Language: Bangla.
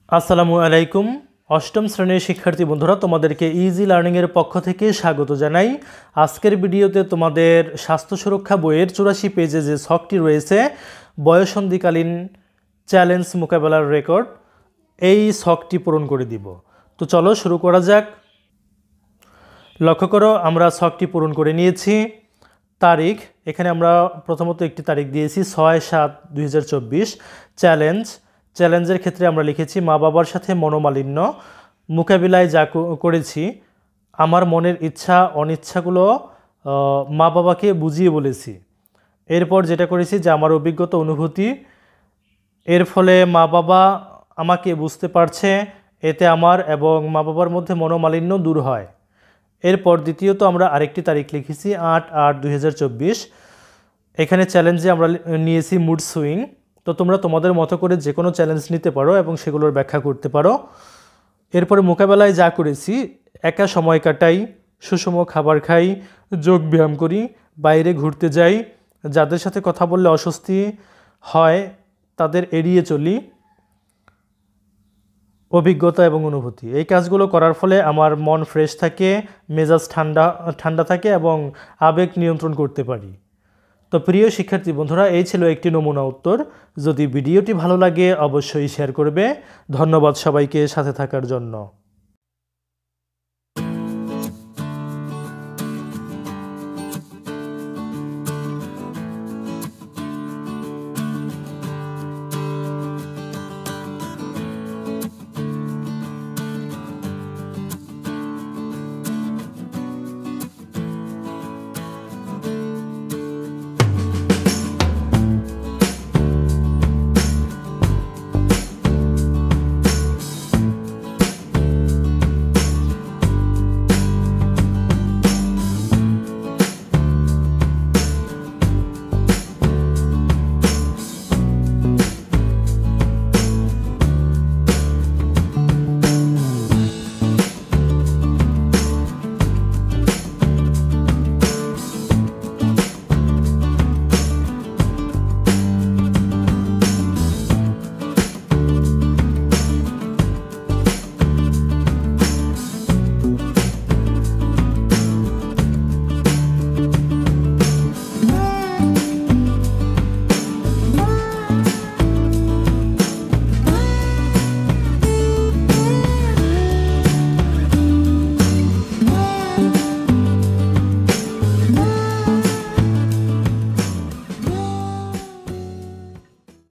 আসসালামু আলাইকুম। অষ্টম শ্রেণীর শিক্ষার্থী বন্ধুরা, তোমাদেরকে ইজি লার্নিংয়ের পক্ষ থেকে স্বাগত জানাই। আজকের ভিডিওতে তোমাদের স্বাস্থ্য সুরক্ষা বইয়ের 84 পেজে যে ছকটি রয়েছে, বয়ঃসন্ধিকালীন চ্যালেঞ্জ মোকাবেলার রেকর্ড, এই ছকটি পূরণ করে দিব। তো চলো শুরু করা যাক। লক্ষ্য করো, আমরা ছকটি পূরণ করে নিয়েছি। তারিখ, এখানে আমরা প্রথমত একটি তারিখ দিয়েছি 6/7/2024। চ্যালেঞ্জের ক্ষেত্রে আমরা লিখেছি মা বাবার সাথে মনোমালিন্য মোকাবিলায় যা করেছি, আমার মনের ইচ্ছা অনিচ্ছাগুলো মা বাবাকে বুঝিয়ে বলেছি। এরপর যেটা করেছি যে আমার অভিজ্ঞতা অনুভূতি, এর ফলে মা বাবা আমাকে বুঝতে পারছে, এতে আমার এবং মা বাবার মধ্যে মনোমালিন্য দূর হয়। এরপর দ্বিতীয়ত আমরা আরেকটি তারিখ লিখেছি 8/8/2024। এখানে চ্যালেঞ্জে আমরা নিয়েছি মুড সুইং। তো তোমরা তোমাদের মতো করে যে কোনো চ্যালেঞ্জ নিতে পারো এবং সেগুলোর ব্যাখ্যা করতে পারো। এরপরে মোকাবেলায় যা করেছি, একা সময় কাটাই, সুষম খাবার খাই, যোগ ব্যায়াম করি, বাইরে ঘুরতে যাই, যাদের সাথে কথা বললে অস্বস্তি হয় তাদের এড়িয়ে চলি, অভিজ্ঞতা এবং অনুভূতি। এই কাজগুলো করার ফলে আমার মন ফ্রেশ থাকে, মেজাজ ঠান্ডা থাকে এবং আবেগ নিয়ন্ত্রণ করতে পারি। তো প্রিয় শিক্ষার্থী বন্ধুরা, এই ছিল একটি নমুনা উত্তর। যদি ভিডিওটি ভালো লাগে অবশ্যই শেয়ার করবে। ধন্যবাদ সবাইকে সাথে থাকার জন্য।